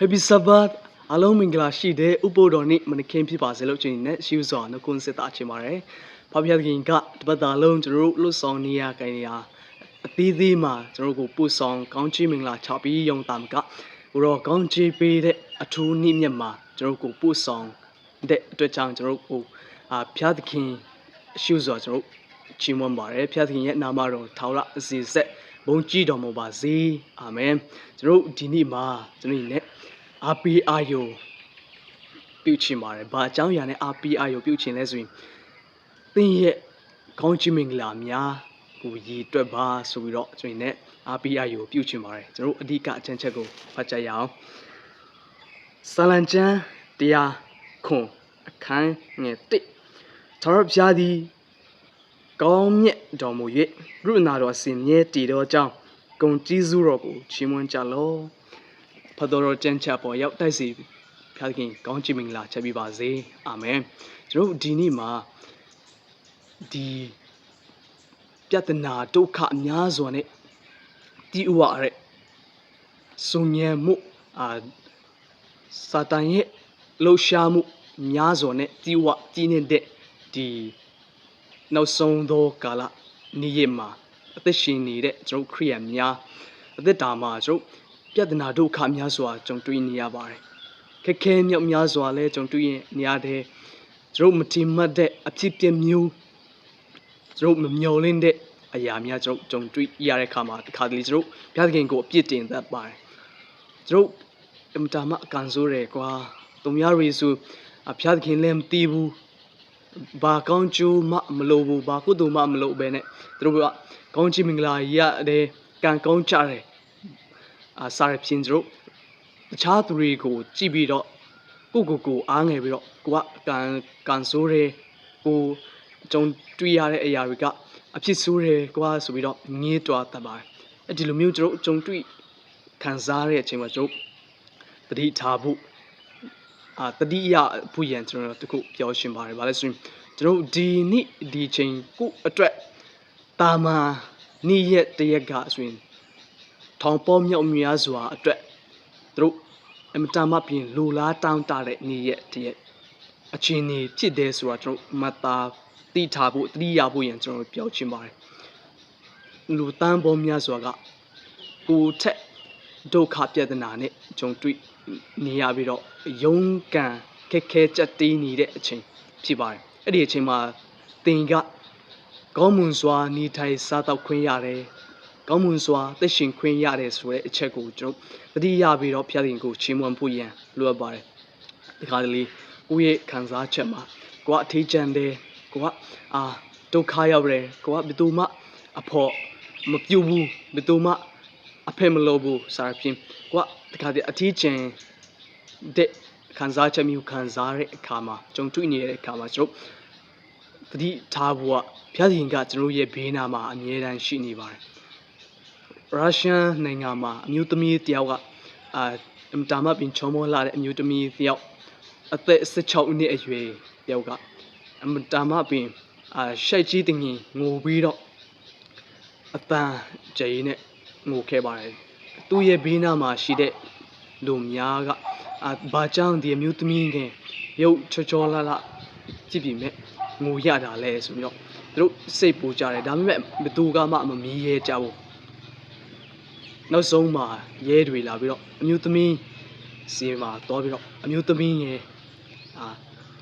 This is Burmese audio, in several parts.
Happy Sabbath အားလုံးမင်္ဂလာရှိတဲ့ဥပုသ်တော်နေ့မနက်ခင်းဖြစ်ပါစေလို့ကျွန်တော်နဲ့ရှိစွာနှုတ်ခွန်းဆက်တာချင်ပါတယ်။ဖဖျားခင်ကတပတ်တာလုံးကျွန်တော်တို့လှုပ်ဆောင်နေရခိုင်နေရအသီးသီးမှာကျွန်တော်တို့ကိုပို့ဆောင်ကောင်းချီးမင်္ဂလာချပြီးယုံတာမကဘုရောကောင်းချီးပေးတဲ့အထူးနေ့မြတ်မှာကျွန်တော်တို့ကိုပို့ဆောင်တဲ့အတွက်ကြောင့်ကျွန်တော်တို့ကိုဖျားခင်ရှိစွာကျွန်တော်ချီးမွမ်းပါတယ်။ဖျားခင်ရဲ့နာမတော်ထာဝရအစီဆက်ဘုန်းကြီးတော်မူပါစေ။အာမင်။ကျွန်တော်ဒီနေ့မှာကျွန်တော်နဲ့အာပီအာယုပြုချင်ပါတယ်။ဘာအကြောင်းအရာနဲ့အာပီအာယုပြုချင်လဲဆိုရင်သင်ရဲ့ကောင်းချီးမင်္ဂလာများကိုရည်တွက်ပါဆိုပြီးတော့ကျွန်တော်နဲ့အာပီအာယုပြုချင်ပါတယ်။ကျွန်တော်အဓိကအကျဉ်းချက်ကိုဖတ်ကြရအောင်။စာလံကျမ်းတရားခွန်အခန်းငယ်1ထာဝရဘုရားသည်ကောင်းမြတ်တော်မူ၍ရုဏာတော်စင်မြဲတည်သောကြောင့်ဂုဏ်ကျေးဇူးတော်ကိုချီးမွမ်းကြလော့။ဖတ်တော်ကျမ်းချက်ပေါ်ရောက်တိုက်စီဖျားခင်ကောင်းချီးမင်္ဂလာချက်ပြပါစေအာမင်ကျွန်တော်ဒီနေ့မှာဒီပြဿနာဒုက္ခအများစွာနဲ့တီးဥရတဲ့စုံညံမှုစာတန်ရဲ့လှုပ်ရှားမှုများစွာနဲ့တီးဥကြီးနေတဲ့ဒီနောက်ဆုံးသောကာလနေ့ရက်မှာအသက်ရှင်နေတဲ့ကျွန်တော်ခရိယာများအသက်တာမှာကျွန်တော်ပြဿနာဒုက္ခများစွာကြုံတွေ့နေရပါတယ်ခက်ခဲမြောက်များစွာလဲကြုံတွေ့နေရတဲ့ကျွန်တော်မထင်မှတ်တဲ့အဖြစ်ပြမျိုးကျွန်တော်မမျှော်လင့်တဲ့အရာများကျွန်တော်ကြုံတွေ့ရတဲ့အခါမှာတစ်ခါတလေကျွန်တော်ဘုရားသခင်ကိုအပြစ်တင်တတ်ပါတယ်ကျွန်တော်အမတားမအကန်ဆိုးတယ်ကွာသူများတွေဆိုဘုရားသခင်လည်းမသိဘူးဘာကောင်းကျိုးမှမလို့ဘူးဘာကုသိုလ်မှမလို့ပဲနဲ့သူတို့ကကောင်းချီးမင်္ဂလာရတယ်ကံကောင်းကြတယ်စားရဖြင်းတို့တခြားသူတွေကိုကြည့်ပြီးတော့ကိုအားငယ်ပြီးတော့ကိုကကန်ဆိုးတယ်ကိုကြုံတွေ့ရတဲ့အရာတွေကအဖြစ်ဆိုးတယ်ကွာဆိုပြီးတော့ငေးတွားတတ်ပါတယ်အဲ့ဒီလိုမျိုးကျွန်တော်ကြုံတွေ့ခံစားရတဲ့အချိန်မှာကျွန်တော်တတိထားဖို့တတိယဖို့ရန်ကျွန်တော်တခုပြောရှင်းပါတယ်ဗါလဲဆိုရင်ကျွန်တော်ဒီနေ့ဒီချိန်ကိုအတွက်တာမာနေ့ရက်တရက်ကဆိုရင်ထောင်ပေါ်မြောက်များစွာအတွက်တို့အမတမပြင်လူလားတောင်းတတဲ့နေ့ရက်တရက်အချင်းနေဖြစ်တယ်ဆိုတာကျွန်တော်မတာတိထားဖို့တတိယဖို့ရန်ကျွန်တော်ပြောချင်ပါတယ်လူတန်းပေါ်များစွာကကိုထက်ဒုက္ခပြဿနာနဲ့ကြုံတွေ့နေရပြီးတော့ရုန်းကန်ခက်ခဲကြက်တေးနေတဲ့အချိန်ဖြစ်ပါတယ်အဲ့ဒီအချိန်မှာသင်ကကောင်းမွန်စွာနေထိုင်စားသောက်ခွင့်ရတယ်ကောင်းမွန်စွာသက်ရှင်ခွင့်ရတယ်ဆိုတဲ့အချက်ကိုကျွန်တော်တတိယပြီးတော့ဖျားသခင်ကိုချီးမွမ်းဖို့ရန်လိုအပ်ပါတယ်ဒီခါလေးကိုယ့်ရဲ့ခံစားချက်မှာကိုကအထီးကျန်တယ်ကိုကဒုက္ခရောက်တယ်ကိုကဘယ်သူမှအဖို့မပြုတ်ဘူးဘယ်သူမှအဖေမလို့ဘူးစားဖြင့်ကိုကဒီခါလေးအထီးကျန်တဲ့ခံစားချက်မျိုးခံစားတဲ့အခါမှာကြုံတွေ့နေတဲ့အခါမှာကျွန်တော်တတိထားဖို့ကဖျားသခင်ကကျွန်တော်ရဲ့ဘေးနားမှာအမြဲတမ်းရှိနေပါတယ်ရုရှားနိုင်ငံမှာအမျိုးသမီးတယောက်တာမပင်ချုံမောလာတဲ့အမျိုးသမီးတယောက်အသက်16နှစ်အရွယ်တယောက်တာမပင်ရှိုက်ကြီးတင်ငင်ငိုပြီးတော့အတန်ကြိမ်နဲ့ငိုခဲ့ပါတယ်သူ့ရဲ့ဘေးနားမှာရှိတဲ့လူများကဘာကြောင့်ဒီအမျိုးသမီးငယ်ရုပ်ချောလာကြည့်ပြီးမဲ့ငိုရတာလဲဆိုပြီးတော့သူတို့စိတ်ပူကြတယ်ဒါပေမဲ့ဘသူကမှမမီးရဲကြဘူးနောက်ဆုံးမှာရဲတွေလာပြီးတော့အမျိုးသမီးစီမှာတော့ပြီးတော့အမျိုးသမီးငယ်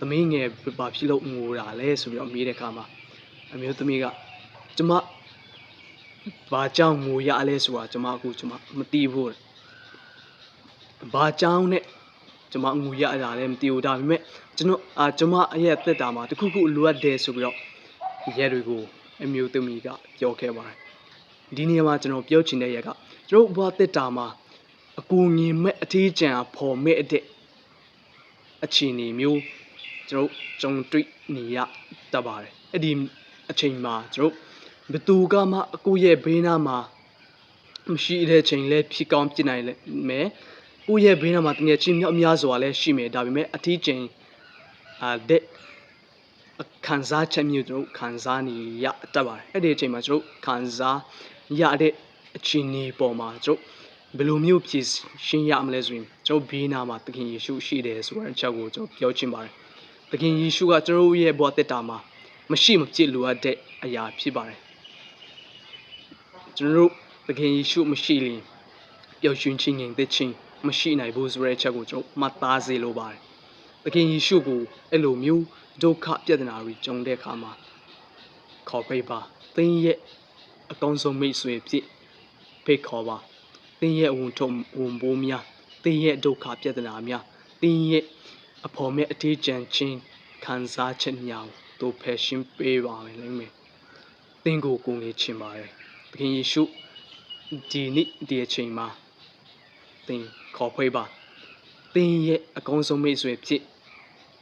သမီးငယ်ဘာဖြစ်လို့ငိုတာလဲဆိုပြီးတော့မေးတဲ့အခါမှာအမျိုးသမီးကကျမဘာကြောင့်ငိုရလဲဆိုတာကျမမသိဘူးဘာကြောင့်နဲ့ကျမငိုရတာလည်းမသိဘူးဒါပေမဲ့ကျမရဲ့အသက်တာမှာတခုခုလိုအပ်တယ်ဆိုပြီးတော့ရဲတွေကိုအမျိုးသမီးကပြောခဲ့ပါတယ်ဒီနေရာမှာကျွန်တော်ပြောချင်တဲ့ရက်ကကျွန်တော်ဘဝသက်တာမှာအကူငင်မဲ့အထီးကျန်ဖော်မဲ့တဲ့အခြေအနေမျိုးကျွန်တော်ကြုံတွေ့နေရတတ်ပါတယ်အဲ့ဒီအချိန်မှာကျွန်တော်ဘသူကမှအကူရဲ့ဘေးနားမှာမရှိတဲ့ချိန်လဲဖြစ်ကောင်းဖြစ်နိုင်မယ်ကိုရဲ့ဘေးနားမှာတကယ်ချင်းမြောက်များစွာလဲရှိမယ်ဒါပေမဲ့အထီးကျန်တဲ့ခံစားချက်မျိုးကျွန်တော်ခံစားနေရတတ်ပါတယ်အဲ့ဒီအချိန်မှာကျွန်တော်ခံစားရတဲ့အခြေအနေပေါ်မှာကျွန်တော် ဘယ်လိုမျိုးဖြည့်ရှင်းရမလဲဆိုရင်ကျွန်တော်ဘေးနာမှာသခင်ယေရှုရှိတယ်ဆိုတဲ့အချက်ကိုကျွန်တော်ပြောချင်ပါတယ်သခင်ယေရှုကကျွန်တော်ရဲ့ဘဝတက်တာမှာမရှိမဖြစ်လိုအပ်တဲ့အရာဖြစ်ပါတယ်ကျွန်တော်သခင်ယေရှုမရှိရင်ပျော်ရွှင်ခြင်းငြိမ်သက်ခြင်းမရှိနိုင်ဘူးဆိုတဲ့အချက်ကိုကျွန်တော်မှတ်သားစေလိုပါတယ်သခင်ယေရှုကိုအဲ့လိုမျိုးဒုက္ခပြဿနာတွေကြုံတဲ့အခါမှာခေါ်ဖိတ်ပါသင်ရဲ့အကောင်းဆုံးမိတ်ဆွေဖြစ်ဖိတ်ခေါ်ပါသင်ရဲ့ဝန်ပိုးများသင်ရဲ့ဒုက္ခပြဿနာများသင်ရဲ့အဖို့မဲ့အထေးကျန်ခြင်းခံစားချက်များတို့ဖယ်ရှင်းပေးပါမယ်လိမ့်မယ်သင်ကိုကိုငေးချင်ပါတယ်သခင်ယေရှုဒီနေ့ဒီအချိန်မှာသင်ခေါ်ဖိတ်ပါသင်ရဲ့အကောင်းဆုံးမိတ်ဆွေဖြစ်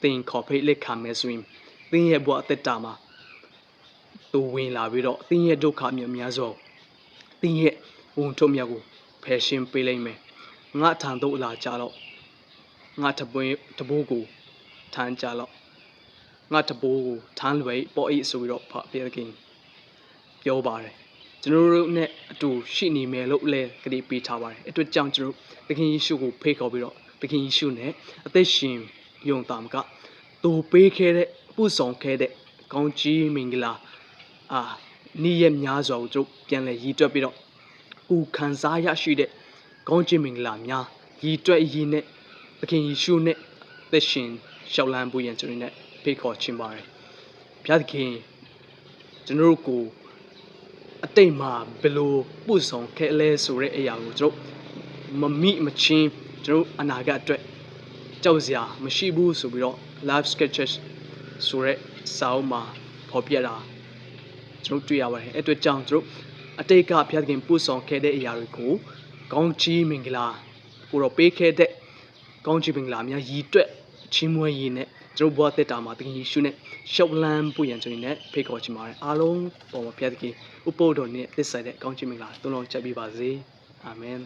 သင်ခေါ်ဖိတ်လက်ခံမယ်ဆိုရင်သင်ရဲ့ဘဝအသက်တာမှာသူဝင်လာပြီးတော့သင်ရဲ့ဒုက္ခများစွာသင်ရဲ့ဝန်ထုံများကိုဖယ်ရှင်းပေးလိုက်မယ်ငါထံသို့လာကြတော့ငါတဘိုးကိုထမ်းကြတော့ငါတဘိုးကိုထမ်းလွယ်ပေါ်အိဆိုပြီးတော့ဖပြခင်ပြောပါတယ်ကျွန်တော်တို့နဲ့အတူရှိနေမယ်လို့လည်းကတိပေးထားပါတယ်အတွက်ကြောင့်ကျွန်တော်သခင်ယေရှုကိုဖိတ်ခေါ်ပြီးတော့သခင်ယေရှုနဲ့အသက်ရှင်ယုံတာမကသူပေးခဲ့တဲ့ပူဆောင်ခဲ့တဲ့ကောင်းကြီးမင်္ဂလာနေ့ရက်များစွာကိုကျွန်တော်ပြန်လဲရည်တွက်ပြီးတော့ကိုခံစားရရှိတဲ့ကောင်းခြင်းမင်္ဂလာများရည်တွက်ရည်နဲ့သခင်ယေရှုနဲ့သက်ရှင်ရှောက်လန်းပူရန်ကျွန်တော်နဲ့ဖိတ်ခေါ်ခြင်းပါတယ်ဘုရားသခင်ကျွန်တော်ကိုအတိတ်မှာဘယ်လိုပူဆောင်ခဲ့လဲဆိုတဲ့အရာကိုကျွန်တော်မမိမချင်းကျွန်တော်အနာဂတ်အတွက်ကြောက်စရာမရှိဘူးဆိုပြီးတော့ live sketches ဆိုတဲ့စာအုပ်မှာဖော်ပြတာကျွန်တော်တွေ့ရပါတယ်အဲ့အတွက်ကြောင့်ကျွန်တော်အတိတ်ကဘုရားသခင်ပူဆောင်ခဲ့တဲ့အရာတွေကိုကောင်းချီးမင်္ဂလာကိုတော့ပေးခဲ့တဲ့ကောင်းချီးမင်္ဂလာများရည်တွက်ချီးမွမ်းရည်နဲ့ကျွန်တော်ဘဝတက်တာမှာသခင်ယေရှုနဲ့ရှောက်လန်းပူရန်ကျွန်တော်နဲ့ဖိတ်ခေါ်ချင်ပါတယ်အားလုံးပေါ်မှာဘုရားသခင်ဥပုသ်တော်နဲ့သစ္စာတဲ့ကောင်းချီးမင်္ဂလာသုံးလုံးချက်ပေးပါစေအာမင်